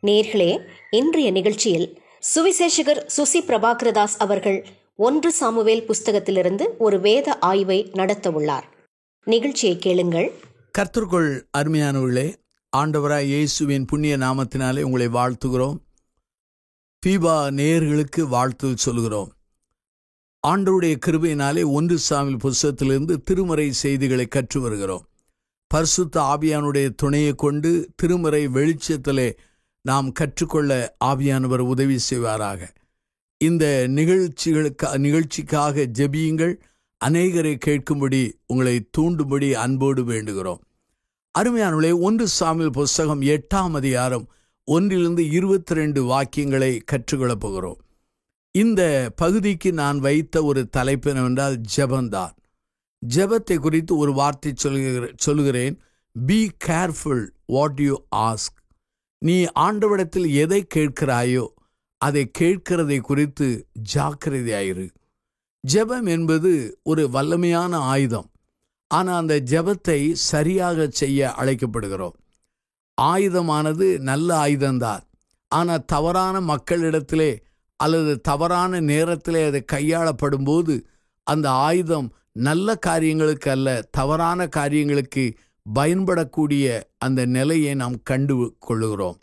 நேயர்களே, இன்றைய நிகழ்ச்சியில் சுவிசேஷகர் சுசி பிரபாகரதாஸ் அவர்கள் 1 சாமுவேல் புஸ்தகத்திலிருந்து ஒரு வேத ஆய்வை நடத்த உள்ளார். நிகழ்ச்சியை கேளுங்கள். கர்த்தருக்குள் அருமையானவர்களே, ஆண்டவராய் இயேசுவின் புண்ணிய நாமத்தினாலே உங்களை வாழ்த்துகிறோம். பீபா நேயர்களுக்கு வாழ்த்து சொல்கிறோம். ஆண்டவருடைய கிருபையினாலே 1 சாமுவேல் புஸ்தகத்திலிருந்து திருமறை செய்திகளை கற்று வருகிறோம். பரிசுத்த ஆவியானுடைய துணையை கொண்டு திருமறை வெளிச்சத்திலே நாம் கற்றுக்கொள்ள ஆவியானவர் உதவி செய்வாராக. இந்த நிகழ்ச்சிக்காக ஜெபியுங்கள். அநேகரை கேட்கும்படி உங்களை தூண்டும்படி அன்போடு வேண்டுகிறோம். அருமையானவர்களே, 1 சாமுவேல் புஸ்தகம் 8ஆம் அதிகாரம் 1-22 வாக்கியங்களை கற்றுக்கொள்ளப் போகிறோம். இந்த பகுதிக்கு நான் வைத்த ஒரு தலைப்பு என்னவென்றால் ஜெபந்தான். ஜெபத்தை குறித்து ஒரு வார்த்தை சொல்கிறேன். Be careful what you ask. நீ ஆண்டவரிடத்தில் எதை கேட்கிறாயோ அதை கேட்கிறதை குறித்து ஜாக்கிரதையாயிரு. ஜெபம் என்பது ஒரு வல்லமையான ஆயுதம். ஆனால் அந்த ஜெபத்தை சரியாக செய்ய அழைக்கப்படுகிறோம். ஆயுதமானது நல்ல ஆயுதம்தான். ஆனால் தவறான மக்களிடத்திலே அல்லது தவறான நேரத்திலே அது கையாளப்படும் போது அந்த ஆயுதம் நல்ல காரியங்களுக்கு அல்ல, தவறான காரியங்களுக்கு பயன்படக்கூடிய அந்த நிலையை நாம் கண்டு கொள்ளுகிறோம்.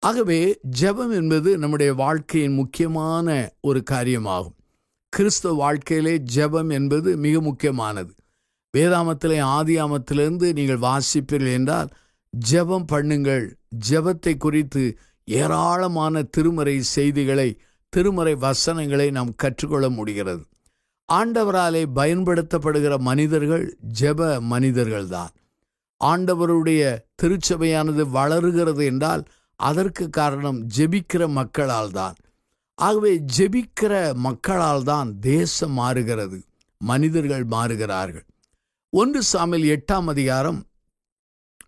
ஆகவே ஜெபம் என்பது நம்முடைய வாழ்க்கையின் முக்கியமான ஒரு காரியமாகும். கிறிஸ்தவ வாழ்க்கையிலே ஜெபம் என்பது மிக முக்கியமானது. வேதாமத்திலே ஆதியாமத்திலிருந்து நீங்கள் வாசிப்பீர்கள் என்றால் ஜெபம் பண்ணுங்கள். ஜெபத்தை குறித்து ஏராளமான திருமறை செய்திகளை, திருமறை வசனங்களை நாம் கற்றுக்கொள்ள முடிகிறது. ஆண்டவராலே பயன்படுத்தப்படுகிற மனிதர்கள் ஜெப மனிதர்கள்தான். ஆண்டவருடைய திருச்சபையானது வளருகிறது என்றால் அதற்கு காரணம் ஜெபிக்கிற மக்களால் தான். ஆகவே ஜெபிக்கிற மக்களால் தான் தேசம் மாறுகிறது, மனிதர்கள் மாறுகிறார்கள். 1 சாமுவேல் 8ஆம் அதிகாரம்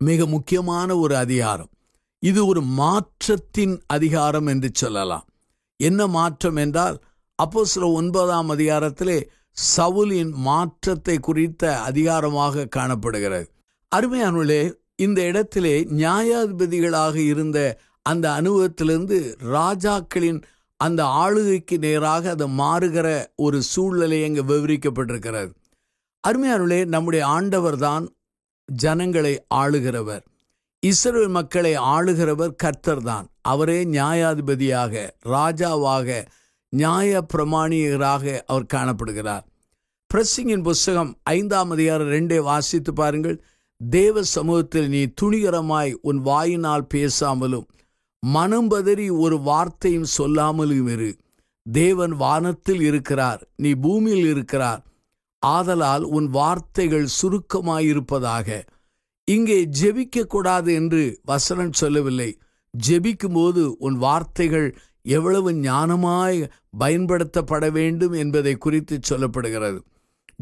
மிக முக்கியமான ஒரு அதிகாரம். இது ஒரு மாற்றத்தின் அதிகாரம் என்று சொல்லலாம். என்ன மாற்றம் என்றால், அப்போஸ்தலர் 9ஆம் அதிகாரத்திலே சவுலின் மாற்றத்தை குறித்த அதிகாரமாக காணப்படுகிறது. அருமையானவர்களே, இந்த இடத்திலே நியாயாதிபதிகளாக இருந்த அந்த அனுபவத்திலிருந்து ராஜாக்களின் அந்த ஆளுகைக்கு நேராக அது மாறுகிற ஒரு சூழ்நிலை அங்கு விவரிக்கப்பட்டிருக்கிறது. அருமையானவர்களே, நம்முடைய ஆண்டவர் தான் ஜனங்களை ஆளுகிறவர். இஸ்ரவேல் மக்களை ஆளுகிறவர் கர்த்தர் தான். அவரே நியாயாதிபதியாக, ராஜாவாக, நியாய பிரமாணியராக அவர் காணப்படுகிறார். பிரசங்கின் புஸ்தகம் 5ஆம் அதிகாரம் 2 வாசித்து பாருங்கள். தேவ சமூகத்தில் நீ துணிகரமாய் உன் வாயினால் பேசாமலும் மனம் பதறி ஒரு வார்த்தையும் சொல்லாமலும் இரு. தேவன் வானத்தில் இருக்கிறார், நீ பூமியில் இருக்கிறார். ஆதலால் உன் வார்த்தைகள் சுருக்கமாயிருப்பதாக. இங்கே ஜெபிக்கக்கூடாது என்று வசனம் சொல்லவில்லை. ஜெபிக்கும்போது உன் வார்த்தைகள் எவ்வளவு ஞானமாய் பயன்படுத்தப்பட வேண்டும் என்பதை குறித்து சொல்லப்படுகிறது.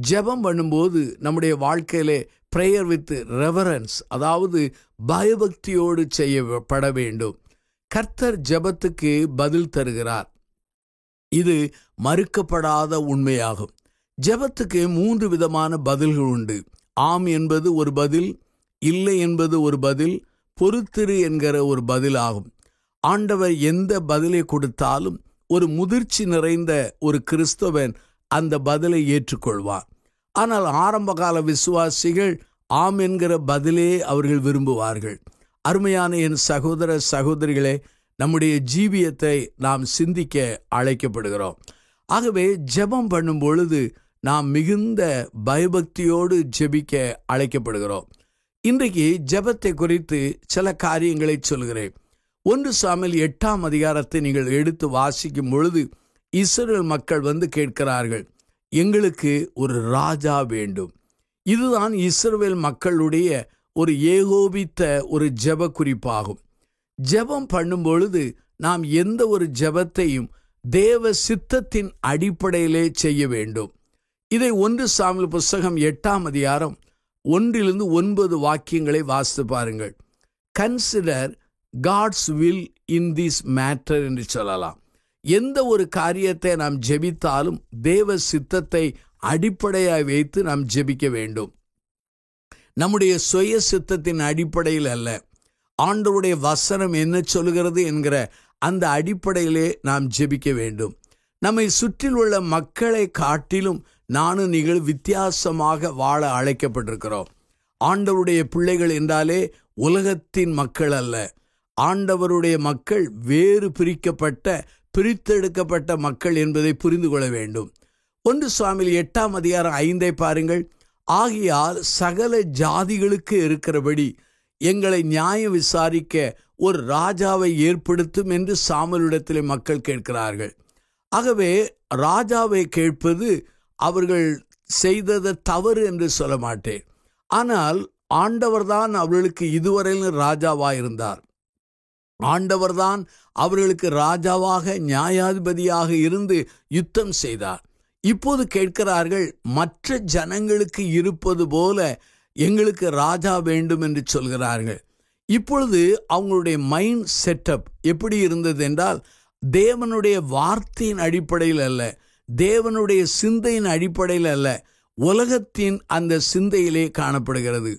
ஜெபம் பண்ணும்போது நம்முடைய வாழ்க்கையிலே பிரேயர் வித் ரெவரன்ஸ், அதாவது பயபக்தியோடு செய்யப்பட வேண்டும். கர்த்தர் ஜெபத்துக்கு பதில் தருகிறார். இது மறுக்கப்படாத உண்மையாகும். ஜெபத்துக்கு 3 விதமான பதில்கள் உண்டு. ஆம் என்பது ஒரு பதில், இல்லை என்பது ஒரு பதில், பொறுத்திரு என்கிற ஒரு பதில் ஆகும். ஆண்டவர் எந்த பதிலை கொடுத்தாலும் ஒரு முதிர்ச்சி நிறைந்த ஒரு கிறிஸ்தவன் அந்த பதிலை ஏற்றுக்கொள்வார். ஆனால் ஆரம்பகால விசுவாசிகள் ஆம் என்கிற பதிலே அவர்கள் விரும்புவார்கள். அருமையான என் சகோதர சகோதரிகளே, நம்முடைய ஜீவியத்தை நாம் சிந்திக்க அழைக்கப்படுகிறோம். ஆகவே ஜெபம் பண்ணும் பொழுது நாம் மிகுந்த பயபக்தியோடு ஜெபிக்க அழைக்கப்படுகிறோம். இன்றைக்கு ஜெபத்தை குறித்து சில காரியங்களை சொல்கிறேன். 1 சாமுவேல் 8ஆம் அதிகாரத்தை நீங்கள் எடுத்து வாசிக்கும் பொழுது இஸ்ரவேல் மக்கள் வந்து கேட்கிறார்கள், எங்களுக்கு ஒரு ராஜா வேண்டும். இதுதான் இஸ்ரவேல் மக்களுடைய ஒரு ஏகோபித்த ஒரு ஜெப குறிப்பாகும். ஜெபம் பண்ணும் பொழுது நாம் எந்த ஒரு ஜெபத்தையும் தேவ சித்தத்தின் அடிப்படையிலே செய்ய வேண்டும். இதை 1 சாமுவேல் புஸ்தகம் 8ஆம் அதிகாரம் 1-9 வாக்கியங்களை வாசித்து பாருங்கள். Consider God's will in this matter என்று சொல்லலாம். எந்த ஒரு காரியத்தை நாம் ஜெபித்தாலும் தேவ சித்தத்தை அடிப்படையாக வைத்து நாம் ஜெபிக்க வேண்டும். நம்முடைய சுய சித்தத்தின் அடிப்படையில் அல்ல. ஆண்டவருடைய வசனம் என்ன சொல்கிறது என்கிற அந்த அடிப்படையிலே நாம் ஜெபிக்க வேண்டும். நம்மை சுற்றிலுள்ள மக்களை காட்டிலும் நானும் நீங்கள் வித்தியாசமாக வாழ அழைக்கப்பட்டிருக்கிறோம். ஆண்டவருடைய பிள்ளைகள் என்றாலே உலகத்தின் மக்கள் அல்ல. ஆண்டவருடைய மக்கள் வேறு பிரித்தெடுக்கப்பட்ட மக்கள் என்பதை புரிந்து கொள்ள வேண்டும். 1 சாமுவேல் 8:5 பாருங்கள். ஆகையால் சகல ஜாதிகளுக்கு இருக்கிறபடி எங்களை நியாயம் விசாரிக்க ஒரு ராஜாவை ஏற்படுத்தும் என்று சாமுவேலிடத்திலே மக்கள் கேட்கிறார்கள். ஆகவே ராஜாவை கேட்பது அவர்கள் செய்தது தவறு என்று சொல்ல மாட்டேன். ஆனால் ஆண்டவர்தான் அவர்களுக்கு இதுவரையிலும் ராஜாவாயிருந்தார். ஆண்டவர்தான் அவர்களுக்கு ராஜாவாக நியாயாதிபதியாக இருந்து யுத்தம் செய்தார். இப்போது கேட்கிறார்கள், மற்ற ஜனங்களுக்கு இருப்பது போல எங்களுக்கு ராஜா வேண்டும் என்று சொல்கிறார்கள். இப்பொழுது அவங்களுடைய மைண்ட் செட்டப் எப்படி இருந்தது என்றால், தேவனுடைய வார்த்தையின் அடிப்படையில் அல்ல, தேவனுடைய சிந்தையின் அடிப்படையில் அல்ல, உலகத்தின் அந்த சிந்தையிலே காணப்படுகிறது.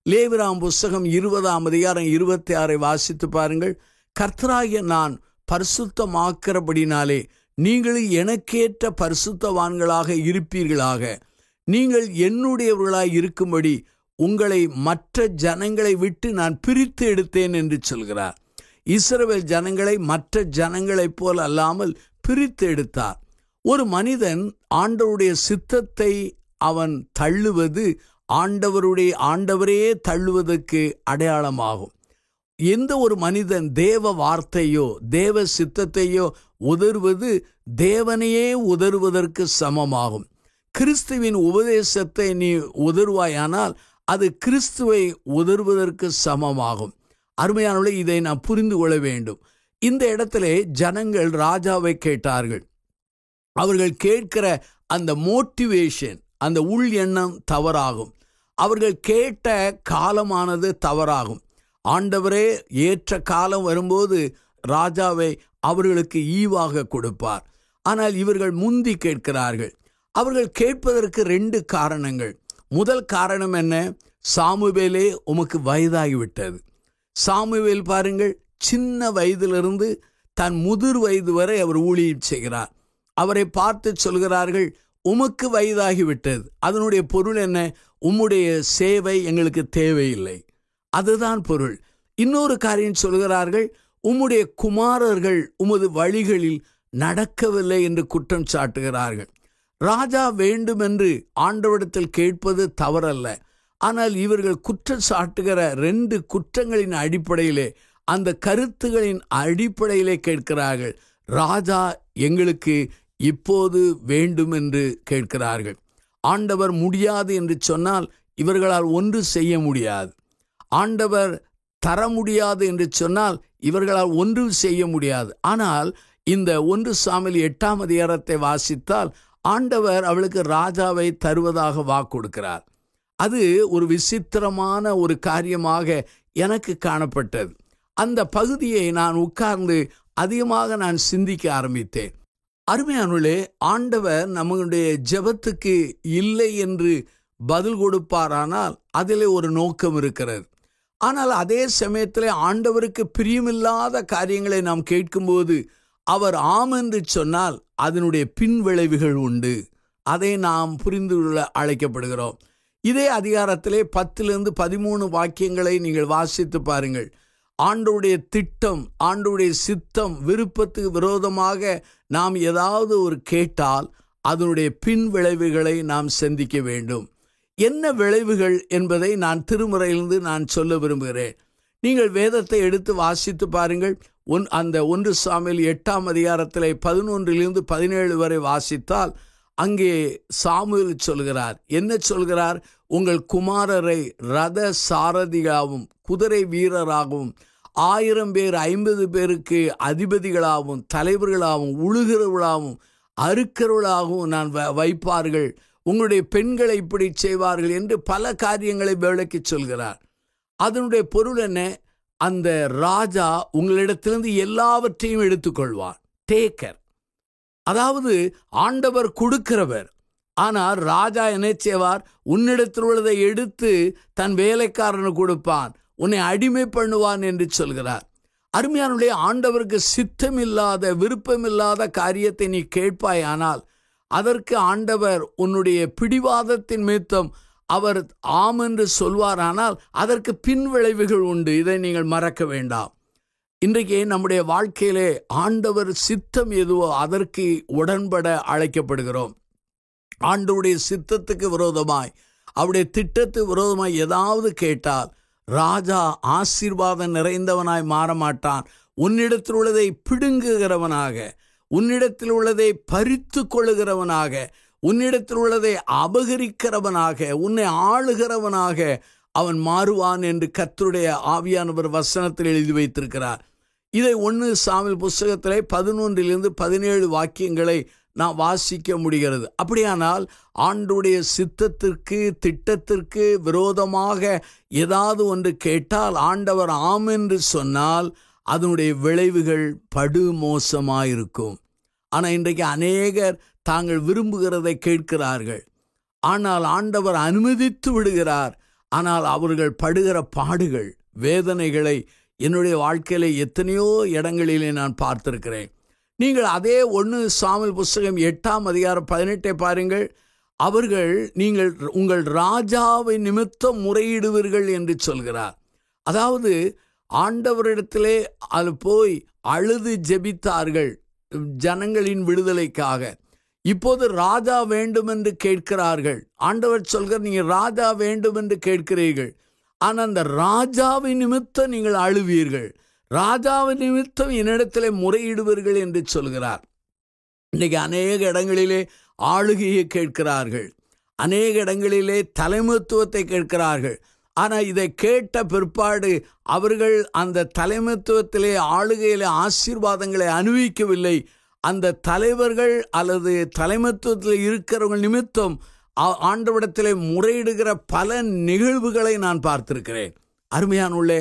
லேவியராம் புஸ்தகம் 20:26 வாசித்து பாருங்கள். கர்த்தராகிய நான் பரிசுத்தமாக்கிறபடினாலே நீங்கள் எனக்கேற்ற பரிசுத்தவான்களாக இருப்பீர்களாக. நீங்கள் என்னுடையவர்களாய் இருக்கும்படி உங்களை மற்ற ஜனங்களை விட்டு நான் பிரித்து எடுத்தேன் என்று சொல்கிறார். இஸ்ரவேல் ஜனங்களை மற்ற ஜனங்களைப் போல் அல்லாமல் பிரித்து எடுத்தார். ஒரு மனிதன் ஆண்டவருடைய சித்தத்தை அவன் தள்ளுவது ஆண்டவரே தள்ளுவதற்கு அடையாளமாகும். எந்த ஒரு மனிதன் தேவ வார்த்தையோ தேவ சித்தத்தையோ உதறுவது தேவனையே உதறுவதற்கு சமமாகும். கிறிஸ்துவின் உபதேசத்தை நீ உதறுவாயானால் அது கிறிஸ்துவை உதறுவதற்கு சமமாகும். அருமையானவர்களே, இதை நாம் புரிந்து கொள்ள வேண்டும். இந்த இடத்திலே ஜனங்கள் ராஜாவை கேட்டார்கள். அவர்கள் கேட்கிற அந்த மோட்டிவேஷன், அந்த உள் எண்ணம் தவறாகும். அவர்கள் கேட்ட காலமானது தவறாகும். ஆண்டவரே ஏற்ற காலம் வரும்போது ராஜாவை அவர்களுக்கு ஈவாக கொடுப்பார். ஆனால் இவர்கள் முந்தி கேட்கிறார்கள். அவர்கள் கேட்பதற்கு 2 காரணங்கள். முதல் காரணம் என்ன? சாமுவேலே உமக்கு வயதாகிவிட்டது. சாமுவேல் பாருங்கள், சின்ன வயதிலிருந்து தன் முதிர் வயது வரை அவர் ஊழியம் செய்கிறார். அவரை பார்த்து சொல்கிறார்கள், உமக்கு வயதாகிவிட்டது. அதனுடைய பொருள் என்ன? உம்முடைய சேவை எங்களுக்கு தேவையில்லை, அதுதான் பொருள். இன்னொரு காரியம் சொல்கிறார்கள், உம்முடைய குமாரர்கள் உமது வழிகளில் நடக்கவில்லை என்று குற்றம் சாட்டுகிறார்கள். ராஜா வேண்டுமென்று ஆண்டவரிடத்தில் கேட்பது தவறல்ல. ஆனால் இவர்கள் குற்றம் சாட்டுகிற 2 குற்றங்களின் அடிப்படையிலே, அந்த கருத்துகளின் அடிப்படையிலே கேட்கிறார்கள். ராஜா எங்களுக்கு இப்போது வேண்டும் என்று கேட்கிறார்கள். ஆண்டவர் முடியாது என்று சொன்னால் இவர்களால் ஒன்று செய்ய முடியாது. ஆண்டவர் தர முடியாது என்று சொன்னால் இவர்களால் ஒன்றும் செய்ய முடியாது. ஆனால் இந்த 1 சாமுவேல் 8 வாசித்தால் ஆண்டவர் அவளுக்கு ராஜாவை தருவதாக வாக்கு கொடுக்கிறார். அது ஒரு விசித்திரமான ஒரு காரியமாக எனக்கு காணப்பட்டது. அந்த பகுதியை நான் உட்கார்ந்து அதிகமாக நான் சிந்திக்க ஆரம்பித்தேன். அருமையானவர்களே, ஆண்டவர் நம்முடைய ஜெபத்துக்கு இல்லை என்று பதில் கொடுப்பாரானால் அதிலே ஒரு நோக்கம் இருக்கிறது. ஆனால் அதே சமயத்தில் ஆண்டவருக்கு பிரியமில்லாத காரியங்களை நாம் கேட்கும்போது அவர் ஆம் என்று சொன்னால் அதனுடைய பின் விளைவுகள் உண்டு. அதை நாம் புரிந்து கொள்ள அழைக்கப்படுகிறோம். இதே அதிகாரத்திலே 10-13 வாக்கியங்களை நீங்கள் வாசித்து பாருங்கள். ஆண்டவருடைய திட்டம், ஆண்டவருடைய சித்தம், விருப்பத்துக்கு விரோதமாக நாம் ஏதாவது ஒரு கேட்டால் அதனுடைய பின் விளைவுகளை நாம் சிந்திக்க வேண்டும். என்ன விளைவுகள் என்பதை நான் திருமுறையிலிருந்து நான் சொல்ல விரும்புகிறேன். நீங்கள் வேதத்தை எடுத்து வாசித்து பாருங்கள். அந்த 1 சாமுவேல் 8 11-17 வரை வாசித்தால் அங்கே சாமுவேல் சொல்கிறார். என்ன சொல்கிறார்? உங்கள் குமாரரை ரத சாரதியாகவும் குதிரை வீரராகவும் 1000 பேர் 50 பேருக்கு அதிபதிகளாகவும் தலைவர்களாகவும் உழுகிறவர்களாகவும் அறுக்கிறவர்களாகவும் நான் வைப்பார்கள். உங்களுடைய பெண்களை இப்படி செய்வார்கள் என்று பல காரியங்களை விளக்கி சொல்கிறார். அதனுடைய பொருள் என்ன? அந்த ராஜா உங்களிடத்திலிருந்து எல்லாவற்றையும் எடுத்துக்கொள்வார். டேக்கர். அதாவது ஆண்டவர் கொடுக்கிறவர். ஆனால் ராஜா என்ன செய்வார்? உன்னிடத்தில் உள்ளதை எடுத்து தன் வேலைக்காரனு கொடுப்பான். உன்னை அடிமை பண்ணுவான் என்று சொல்கிறார். அருமையானுடைய ஆண்டவருக்கு சித்தமில்லாத விருப்பமில்லாத காரியத்தை நீ கேட்பாயானால் அதற்கு ஆண்டவர் உன்னுடைய பிடிவாதத்தின் நிமித்தம் அவர் ஆம் என்று சொல்வாரானால் அதற்கு பின் விளைவுகள் உண்டு. இதை நீங்கள் மறக்க வேண்டாம். இன்றைக்கு நம்முடைய வாழ்க்கையிலே ஆண்டவர் சித்தம் எதுவோ அதற்கு உடன்பட அழைக்கப்படுகிறோம். ஆண்டவருடைய சித்தத்துக்கு விரோதமாய் அவருடைய திட்டத்துக்கு விரோதமாய் ஏதாவது கேட்டால் ராஜா ஆசீர்வாதம் நிறைந்தவனாய் மாறமாட்டான். உன்னிடத்தில் உள்ளதை பிடுங்குகிறவனாக, உன்னிடத்தில் உள்ளதை பறித்து கொள்ளுகிறவனாக, உன்னிடத்தில் உள்ளதை அபகரிக்கிறவனாக, உன்னை ஆளுகிறவனாக அவன் மாறுவான் என்று கர்த்தருடைய ஆவியானவர் வசனத்தில் எழுதி வைத்திருக்கிறார். இதை 1 சாமுவேல் புஸ்தகத்திலே 11 17 வாக்கியங்களை நாம் வாசிக்க முடிகிறது. அப்படியானால் ஆண்டவருடைய சித்தத்திற்கு திட்டத்திற்கு விரோதமாக ஏதாவது ஒன்று கேட்டால் ஆண்டவர் ஆம் என்று சொன்னால் அதனுடைய விளைவுகள் படுமோசமாயிருக்கும். ஆனால் இன்றைக்கு அநேகர் தாங்கள் விரும்புகிறதை கேட்கிறார்கள். ஆனால் ஆண்டவர் அனுமதித்து விடுகிறார். ஆனால் அவர்கள் படுகிற பாடுகள் வேதனைகளை என்னுடைய வாழ்க்கையில எத்தனையோ இடங்களிலே நான் பார்த்திருக்கிறேன். நீங்கள் அதே 1 சாமுவேல் புஸ்தகம் 8ஆம் அதிகாரம் 18 பாருங்கள். அவர்கள் நீங்கள் உங்கள் ராஜாவை நிமித்தம் முறையிடுவீர்கள் என்று சொல்கிறார். அதாவது ஆண்டவரிடத்திலே அது போய் அழுது ஜெபித்தார்கள் ஜனங்களின் விடுதலைக்காக. இப்போது ராஜா வேண்டும் என்று கேட்கிறார்கள். ஆண்டவர் சொல்கிற நீங்கள் ராஜா வேண்டும் என்று கேட்கிறீர்கள். ஆனால் அந்த ராஜாவின் நிமித்தம் நீங்கள் அழுவீர்கள், ராஜாவின் நிமித்தம் என்னிடத்திலே முறையிடுவீர்கள் என்று சொல்கிறார். இன்றைக்கு அநேக இடங்களிலே ஆளுகையை கேட்கிறார்கள், அநேக இடங்களிலே தலைமைத்துவத்தை கேட்கிறார்கள். ஆனால் இதை கேட்ட பிற்பாடு அவர்கள் அந்த தலைமைத்துவத்திலே ஆளுகையிலே ஆசீர்வாதங்களை அனுபவிக்கவில்லை. அந்த தலைவர்கள் அல்லது தலைமைத்துவத்தில் இருக்கிறவங்க நிமித்தம் ஆண்டவரிடத்திலே முறையிடுகிற பல நிகழ்வுகளை நான் பார்த்திருக்கிறேன். அருமையானுள்ளே,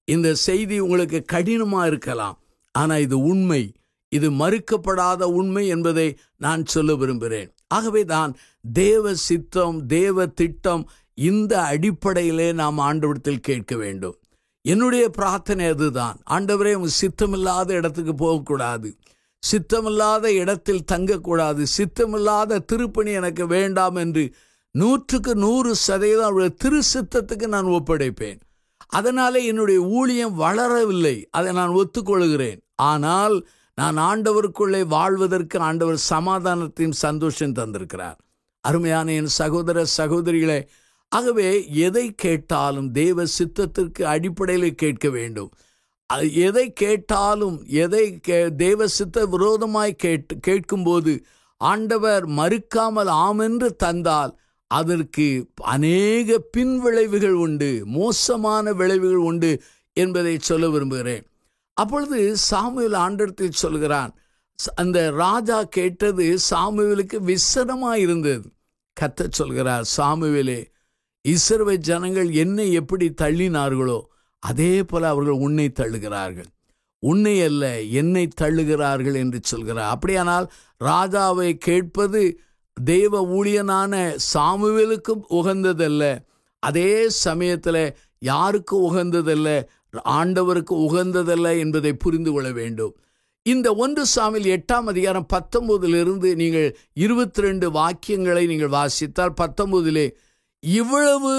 இந்த செய்தி உங்களுக்கு கடினமாக இருக்கலாம், ஆனால் இது உண்மை, இது மறுக்கப்படாத உண்மை என்பதை நான் சொல்ல விரும்புகிறேன். ஆகவே தான் தேவ சித்தம், தேவ திட்டம், இந்த அடிப்படையிலே நாம் ஆண்டவரிடத்தில் கேட்க வேண்டும். என்னுடைய பிரார்த்தனை அதுதான். ஆண்டவரே, உங்கள் சித்தமில்லாத இடத்துக்கு போகக்கூடாது, சித்தமில்லாத இடத்தில் தங்கக்கூடாது, சித்தமில்லாத திருப்பணி எனக்கு வேண்டாம் என்று 100க்கு 100% அவருடைய திரு சித்தத்துக்கு நான் ஒப்படைப்பேன். அதனாலே என்னுடைய ஊழியம் வளரவில்லை, அதை நான் ஒத்துக்கொள்கிறேன். ஆனால் நான் ஆண்டவருக்குள்ளே வாழ்வதற்கு ஆண்டவர் சமாதானத்தையும் சந்தோஷம் தந்திருக்கிறார். அருமையான என் சகோதர சகோதரிகளே, ஆகவே எதை கேட்டாலும் தேவ சித்தத்திற்கு அடிப்படையில் கேட்க வேண்டும். எதை கேட்டாலும் தேவ சித்த விரோதமாய் கேட்கும்போது ஆண்டவர் மறுக்காமல் ஆமென்று தந்தால் அதற்கு அநேக பின் விளைவுகள் உண்டு, மோசமான விளைவுகள் உண்டு என்பதை சொல்ல விரும்புகிறேன். அப்பொழுது சாமுவேல் ஆண்டவரிடத்தில் சொல்கிறான். அந்த ராஜா கேட்டது சாமுவேலுக்கு விசனமாக இருந்தது. கர்த்தர் சொல்கிறார், சாமுவேலே, இஸ்ரவேல் ஜனங்கள் என்னை எப்படி தள்ளினார்களோ அதே போல அவர்கள் உன்னை தள்ளுகிறார்கள், உன்னை அல்ல என்னை தள்ளுகிறார்கள் என்று சொல்கிறார். அப்படியானால் ராஜாவை கேட்பது தேவ ஊழியனான சாமுவேலுக்கும் உகந்ததல்ல, அதே சமயத்தில் யாருக்கு உகந்ததல்ல, ஆண்டவருக்கு உகந்ததல்ல என்பதை புரிந்து கொள்ள வேண்டும். இந்த 1 சாமுவேல் 8ஆம் அதிகாரம் 19 நீங்கள் 22 வாக்கியங்களை நீங்கள் வாசித்தால் 19 இவ்வளவு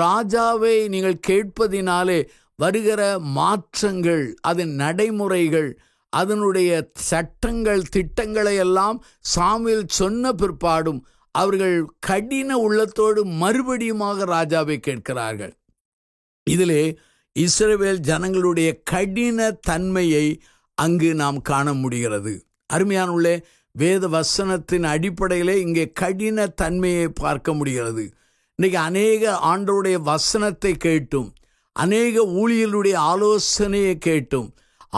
ராஜாவை நீங்கள் கேட்பதினாலே வருகிற மாற்றங்கள், அதன் நடைமுறைகள், அதனுடைய சட்டங்கள், திட்டங்களை எல்லாம் சாமுவேல் சொன்ன பிற்பாடும் அவர்கள் கடின உள்ளத்தோடு மறுபடியுமாக ராஜாவை கேட்கிறார்கள். இதிலே இஸ்ரவேல் ஜனங்களுடைய கடின தன்மையை அங்கு நாம் காண முடிகிறது. அருமையானுள்ளே, வேத வசனத்தின் அடிப்படையிலே இங்கே கடின தன்மையை பார்க்க முடிகிறது. இன்றைக்கு அநேக ஆண்டவருடைய வசனத்தை கேட்டும், அநேக ஊழியர்களுடைய ஆலோசனையை கேட்டும்,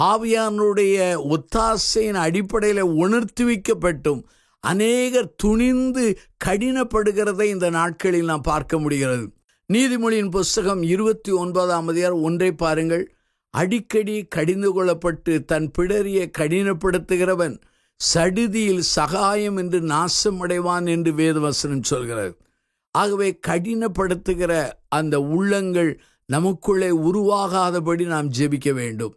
ஆவியானுடைய ஒத்தாசையின் அடிப்படையில் உணர்த்தி வைக்கப்பட்டும் அநேகர் துணிந்து கடினப்படுகிறதை இந்த நாட்களில் நாம் பார்க்க முடிகிறது. நீதிமொழியின் புஸ்தகம் 29ஆம் அதிகாரம் 1 பாருங்கள். அடிக்கடி கடிந்து கொள்ளப்பட்டு தன் பிடரியை கடினப்படுத்துகிறவன் சடுதியில் சகாயம் என்று நாசமடைவான் என்று வேதவசனம் சொல்கிறது. ஆகவே கடினப்படுத்துகிற அந்த உள்ளங்கள் நமக்குள்ளே உருவாகாதபடி நாம் ஜெபிக்க வேண்டும்.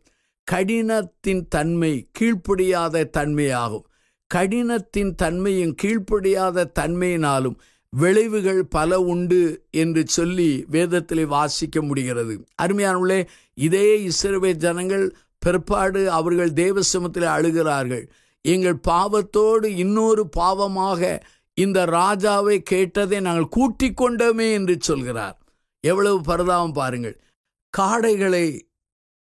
கடினத்தின் தன்மை கீழ்ப்படியாத தன்மையாகும். கடினத்தின் தன்மையும் கீழ்ப்படியாத தன்மையினாலும் விளைவுகள் பல உண்டு என்று சொல்லி வேதத்திலே வாசிக்க முடிகிறது. அருமையானவர்களே, இதே இஸ்ரவேல் ஜனங்கள் பிற்பாடு அவர்கள் தேவ சமூகத்திலே அழுகிறார்கள். எங்கள் பாவத்தோடு இன்னொரு பாவமாக இந்த ராஜாவை கேட்டதை நாங்கள் கூட்டிக் கொண்டோமே என்று சொல்கிறார். எவ்வளவு பரிதாபம் பாருங்கள். காடைகளை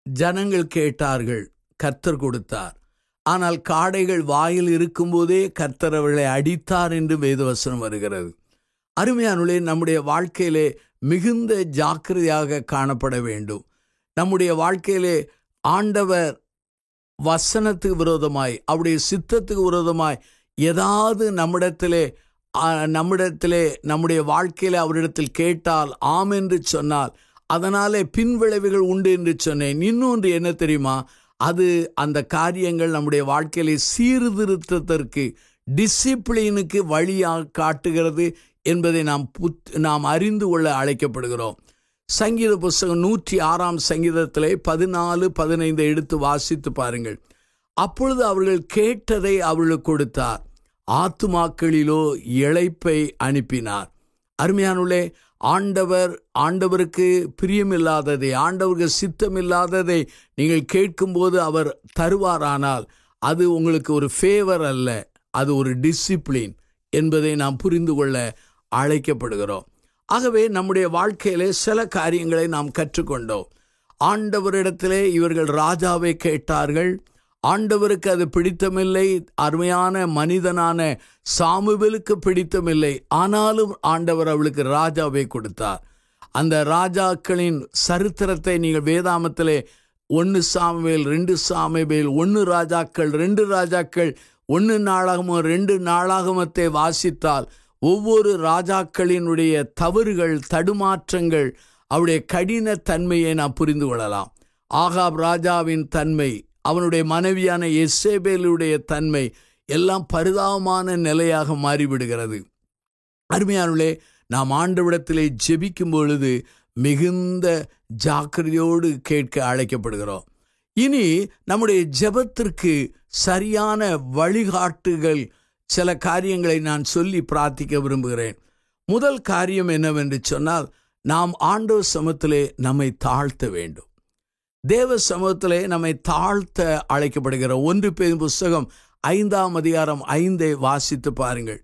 ஜனங்கள் கேட்டார்கள், கர்த்தர் கொடுத்தார். ஆனால் காடைகள் வாயில் இருக்கும்போதே கர்த்தர் அவர்களை அடித்தார் என்று வேதவசனம் வருகிறது. அருமையானவர்களே, நம்முடைய வாழ்க்கையிலே மிகுந்த ஜாக்கிரதையாக காணப்பட வேண்டும். நம்முடைய வாழ்க்கையிலே ஆண்டவர் வசனத்துக்கு விரோதமாய், அவருடைய சித்தத்துக்கு விரோதமாய் ஏதாவது நம்மிடத்திலே நம்முடைய வாழ்க்கையில் அவரிடத்தில் கேட்டால் ஆம் என்று சொன்னால் அதனாலே பின்விளைவுகள் உண்டு என்று சொன்னேன். இன்னொன்று என்ன தெரியுமா? அது அந்த காரியங்கள் நம்முடைய வாழ்க்கையிலே சீர்திருத்தத்திற்கு, டிசிப்ளினுக்கு வழியாக காட்டுகிறது என்பதை நாம் அறிந்து கொள்ள அழைக்கப்படுகிறோம். சங்கீத புஸ்தகம் 106 சங்கீதத்திலே 14-15 எடுத்து வாசித்து பாருங்கள். அப்பொழுது அவர்கள் கேட்டதை அவர்களுக்கு கொடுத்தார், ஆத்துமாக்களிலோ இளைப்பை அனுப்பினார். அருமையானவர்களே, ஆண்டவருக்கு பிரியமில்லாததை, ஆண்டவருக்கு சித்தமில்லாததை நீங்கள் கேட்கும்போது அவர் தருவாரானால் அது உங்களுக்கு ஒரு ஃபேவர் அல்ல, அது ஒரு டிசிப்ளின் என்பதை நாம் புரிந்து கொள்ள அழைக்கப்படுகிறோம். ஆகவே நம்முடைய வாழ்க்கையிலே சில காரியங்களை நாம் கற்றுக்கொண்டோம். ஆண்டவரிடத்திலே இவர்கள் ராஜாவை கேட்டார்கள். ஆண்டவருக்கு அது பிடித்தமில்லை. அருமையான மனிதனான சாமுவேலுக்கு பிடித்தமில்லை. ஆனாலும் ஆண்டவர் அவளுக்கு ராஜாவை கொடுத்தார். அந்த ராஜாக்களின் சரித்திரத்தை நீங்கள் வேதாமத்திலே 1 சாமுவேல், 2 சாமுவேல், 1 ராஜாக்கள், 2 ராஜாக்கள், 1 நாளாகமம், 2 நாளாகமத்தை வாசித்தால் ஒவ்வொரு ராஜாக்களினுடைய தவறுகள், தடுமாற்றங்கள், அவருடைய கடின தன்மையை நாம் புரிந்து கொள்ளலாம். ஆகாப் ராஜாவின் தன்மை, அவனுடைய மனைவியான எசேபேலுடைய தன்மை எல்லாம் பரிதாபமான நிலையாக மாறிவிடுகிறது. அருமையானவர்களே, நாம் ஆண்டவரிடத்திலே ஜெபிக்கும் பொழுது மிகுந்த ஜாக்கிரதையோடு கேட்க அழைக்கப்படுகிறோம். இனி நம்முடைய ஜெபத்திற்கு சரியான வழிகாட்டுகள் சில காரியங்களை நான் சொல்லி பிரார்த்திக்க விரும்புகிறேன். முதல் காரியம் என்னவென்று சொன்னால், நாம் ஆண்டவர் சமூகத்திலே நம்மை தாழ்த்த வேண்டும். தேவ சமூகத்திலே நம்மை தாழ்த்த அழைக்கப்படுகிற 1 பேதுரு புஸ்தகம் 5 வாசித்து பாருங்கள்.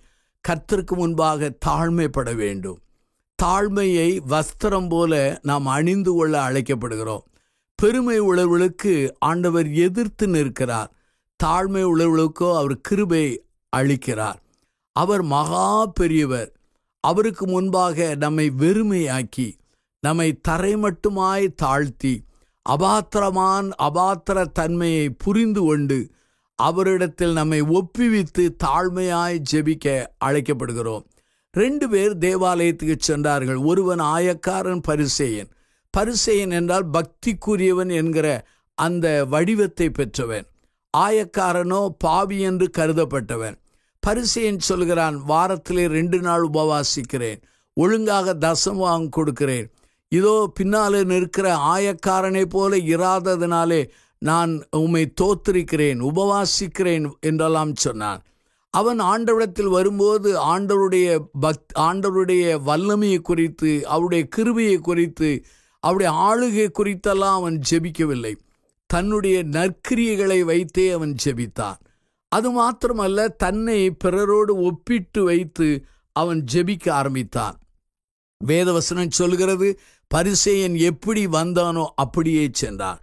கர்த்தருக்கு முன்பாக தாழ்மைப்பட வேண்டும். தாழ்மையை வஸ்திரம் போல நாம் அணிந்து கொள்ள அழைக்கப்படுகிறோம். பெருமை உள்ளவர்களுக்கு ஆண்டவர் எதிர்த்து நிற்கிறார். தாழ்மை உள்ளவர்களுக்கோ அவர் கிருபை அளிக்கிறார். அவர் மகா பெரியவர். அவருக்கு முன்பாக நம்மை வெறுமையாக்கி, நம்மை தரைமட்டுமாய் தாழ்த்தி, அபாத்திர தன்மையை புரிந்து கொண்டு அவரிடத்தில் நம்மை ஒப்புவித்து தாழ்மையாய் ஜெபிக்க அழைக்கப்படுகிறோம். 2 பேர் தேவாலயத்துக்கு சென்றார்கள். ஒருவன் ஆயக்காரன், பரிசேயன். பரிசேயன் என்றால் பக்திக்குரியவன் என்கிற அந்த வடிவத்தை பெற்றவன். ஆயக்காரனோ பாவி என்று கருதப்பட்டவன். பரிசேயன் சொல்கிறான், வாரத்திலே 2 நாள் உபவாசிக்கிறேன், ஒழுங்காக தசமம் கொடுக்கிறேன், இதோ பின்னாலே நிற்கிற ஆயக்காரனை போல இராததினாலே நான் உம்மை தோத்திரிக்கிறேன், உபவாசிக்கிறேன் என்றெல்லாம் சொன்னான். அவன் ஆண்டவரிடத்தில் வரும்போது ஆண்டவருடைய வல்லமையை குறித்து, அவருடைய கிருபையை குறித்து, அவருடைய ஆளுகை குறித்தெல்லாம் அவன் ஜெபிக்கவில்லை. தன்னுடைய நற்கிரியைகளை வைத்தே அவன் ஜெபித்தான். அது மாத்திரமல்ல, தன்னை பிறரோடு ஒப்பிட்டு வைத்து அவன் ஜெபிக்க ஆரம்பித்தான். வேதவசனம் சொல்கிறது, பரிசேயன் எப்படி வந்தானோ அப்படியே சென்றான்.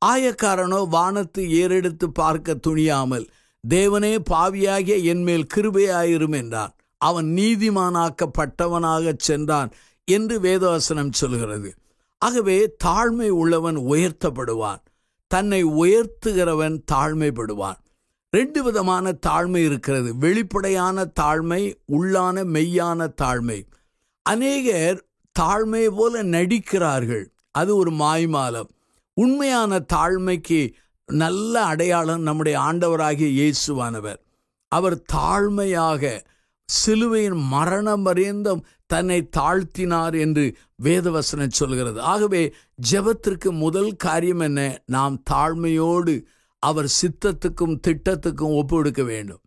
ஆயக்காரனோ வானத்து ஏறெடுத்து பார்க்க துணியாமல், தேவனே பாவியாகிய என்மேல் கிருபையாயிரும் என்றான். அவன் நீதிமானாக்கப்பட்டவனாக சென்றான் என்று வேதவசனம் சொல்கிறது. ஆகவே தாழ்மை உள்ளவன் உயர்த்தப்படுவான். தன்னை உயர்த்துகிறவன் தாழ்மைப்படுவான். 2 விதமான தாழ்மை இருக்கிறது. வெளிப்படையான தாழ்மை, உள்ளான மெய்யான தாழ்மை. அநேகர் தாழ்மை போல நடிக்கிறார்கள். அது ஒரு மாய்மாலம். உண்மையான தாழ்மைக்கு நல்ல அடையாளம் நம்முடைய ஆண்டவராகிய இயேசுவானவர். அவர் தாழ்மையாக சிலுவையின் மரணம் பரியந்தம் தன்னை தாழ்த்தினார் என்று வேதவசனம் சொல்கிறது. ஆகவே ஜெபத்திற்கு முதல் காரியம் என்ன? நாம் தாழ்மையோடு அவர் சித்தத்துக்கும் திட்டத்துக்கும் ஒப்பு கொடுக்க வேண்டும்.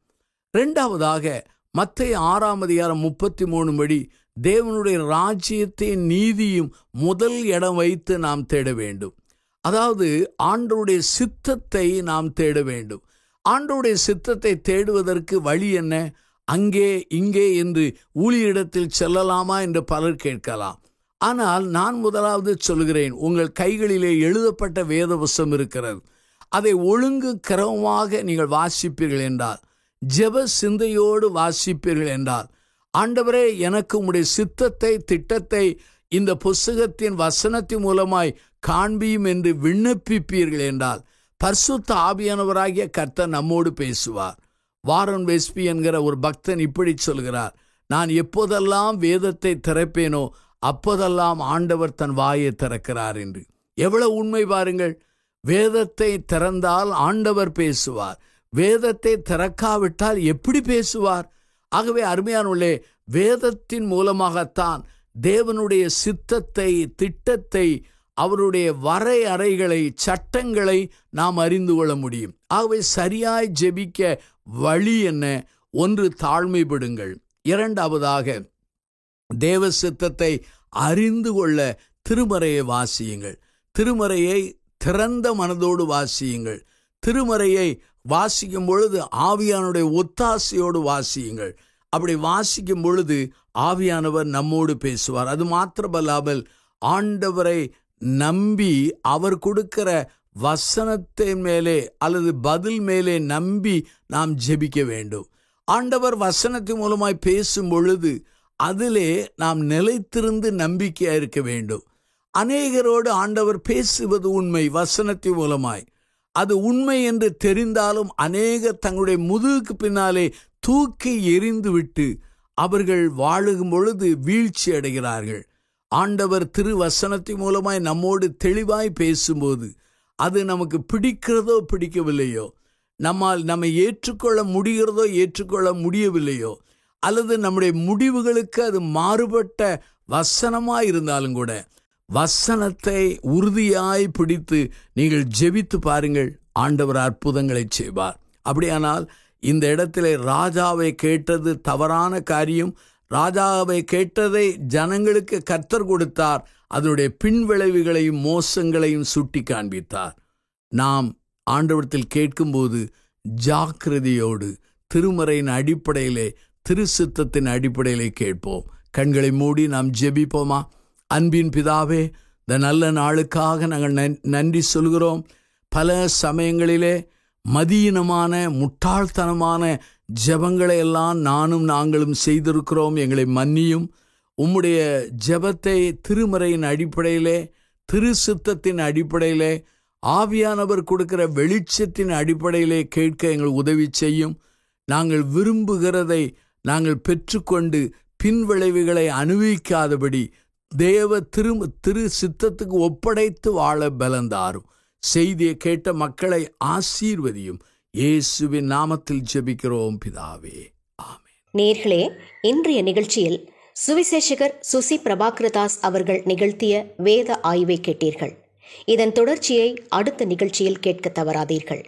இரண்டாவதாக மத்தேயு 6:33 படி தேவனுடைய ராஜ்யத்தின் நீதியும் முதல் இடம் வைத்து நாம் தேட வேண்டும். அதாவது ஆண்டவருடைய சித்தத்தை நாம் தேட வேண்டும். ஆண்டவருடைய சித்தத்தை தேடுவதற்கு வழி என்ன? அங்கே இங்கே என்று ஊழியரிடத்தில் செல்லலாமா என்று பலர் கேட்கலாம். ஆனால் நான் முதலாவது சொல்கிறேன், உங்கள் கைகளிலே எழுதப்பட்ட வேதவசம் இருக்கிறது. அதை ஒழுங்கு கிரமமாக நீங்கள் வாசிப்பீர்கள் என்றால், ஜெப சிந்தையோடு வாசிப்பீர்கள் என்றால், ஆண்டவரே எனக்கு உம்முடைய சித்தத்தை திட்டத்தை இந்த புஸ்தகத்தின் வசனத்தின் மூலமாய் காண்பியும் என்று விண்ணப்பிப்பீர்கள் என்றால், பரிசுத்த ஆவியானவராகிய கர்த்தர் நம்மோடு பேசுவார். வாரன் வெஸ்பி என்கிற ஒரு பக்தன் இப்படி சொல்கிறார், நான் எப்போதெல்லாம் வேதத்தை திறப்பேனோ அப்போதெல்லாம் ஆண்டவர் தன் வாயை திறக்கிறார் என்று. எவ்வளவு உண்மை பாருங்கள். வேதத்தை திறந்தால் ஆண்டவர் பேசுவார். வேதத்தை திறக்காவிட்டால் எப்படி பேசுவார்? ஆகவே அருமையானவர்களே, வேதத்தின் மூலமாகத்தான் தேவனுடைய சித்தத்தை திட்டத்தை அவருடைய வரையறைகளை சட்டங்களை நாம் அறிந்து கொள்ள முடியும். ஆகவே சரியாய் ஜெபிக்க வழி என்ன? ஒன்று, தாழ்மைப்படுங்கள். இரண்டாவதாக தேவ சித்தத்தை அறிந்து கொள்ள திருமறையை வாசியுங்கள். திருமறையை திறந்த மனதோடு வாசியுங்கள். திருமறையை வாசிக்கும் பொழுது ஆவியானுடைய ஒத்தாசையோடு வாசியுங்கள். அப்படி வாசிக்கும் பொழுது ஆவியானவர் நம்மோடு பேசுவார். அது மாத்திரமல்லாமல் ஆண்டவரை நம்பி அவர் கொடுக்கிற வசனத்தின் மேலே அல்லது பதில் மேலே நம்பி நாம் ஜெபிக்க வேண்டும். ஆண்டவர் வசனத்தின் மூலமாய் பேசும் பொழுது அதிலே நாம் நிலைத்திருந்து நம்பிக்கையாக இருக்க வேண்டும். அநேகரோடு ஆண்டவர் பேசுவது உண்மை, வசனத்தின் மூலமாய். அது உண்மை என்று தெரிந்தாலும் அநேகர் தங்களுடைய முதுகுக்கு பின்னாலே தூக்கி எறிந்து விட்டு அவர்கள் வாழும் பொழுது வீழ்ச்சி அடைகிறார்கள். ஆண்டவர் திருவசனத்தின் மூலமாய் நம்மோடு தெளிவாய் பேசும்போது அது நமக்கு பிடிக்கிறதோ பிடிக்கவில்லையோ, நம்மை ஏற்றுக்கொள்ள முடிகிறதோ ஏற்றுக்கொள்ள முடியவில்லையோ, அல்லது நம்முடைய முடிவுகளுக்கு அது மாறுபட்ட வசனமாய் இருந்தாலும் கூட வசனத்தை உறுதியாய் பிடித்து நீங்கள் ஜெபித்து பாருங்கள், ஆண்டவர் அற்புதங்களை செய்வார். அப்படியானால் இந்த இடத்திலே ராஜாவை கேட்டது தவறான காரியம். ராஜாவை கேட்டதை ஜனங்களுக்கு கர்த்தர் கொடுத்தார். அதனுடைய பின்விளைவுகளையும் மோசங்களையும் சுட்டி காண்பித்தார். நாம் ஆண்டவரத்தில் கேட்கும்போது ஜாக்கிரதையோடு திருமறையின் அடிப்படையிலே திருச்சித்தத்தின் அடிப்படையிலே கேட்போம். கண்களை மூடி நாம் ஜெபிப்போமா? அன்பின் பிதாவே, இந்த நல்ல நாளுக்காக நாங்கள் நன்றி சொல்கிறோம். பல சமயங்களிலே மதியினமான முட்டாள்தனமான ஜெபங்களை எல்லாம் நாங்களும் செய்திருக்கிறோம். எங்களை மன்னியும். உம்முடைய ஜெபத்தை திருமறையின் அடிப்படையிலே திருச்சித்தத்தின் அடிப்படையிலே ஆவியானவர் கொடுக்கிற வெளிச்சத்தின் அடிப்படையிலே கேட்க எங்கள் உதவி செய்யும். நாங்கள் விரும்புகிறதை நாங்கள் பெற்றுக்கொண்டு பின்விளைவுகளை அனுபவிக்காதபடி தேவ திரு சித்தத்துக்கு ஒப்படைத்து வாழ பலந்தாரும். செய்தியை கேட்ட மக்களை ஆசீர்வதியும். இயேசுவின் நாமத்தில் ஜெபிக்கிறோம் பிதாவே, ஆமென். நேயர்களே, இன்றைய நிகழ்ச்சியில் சுவிசேஷகர் சுசி பிரபாகரதாஸ் அவர்கள் நிகழ்த்திய வேத ஆய்வை கேட்டீர்கள். இதன் தொடர்ச்சியை அடுத்த நிகழ்ச்சியில் கேட்க தவறாதீர்கள்.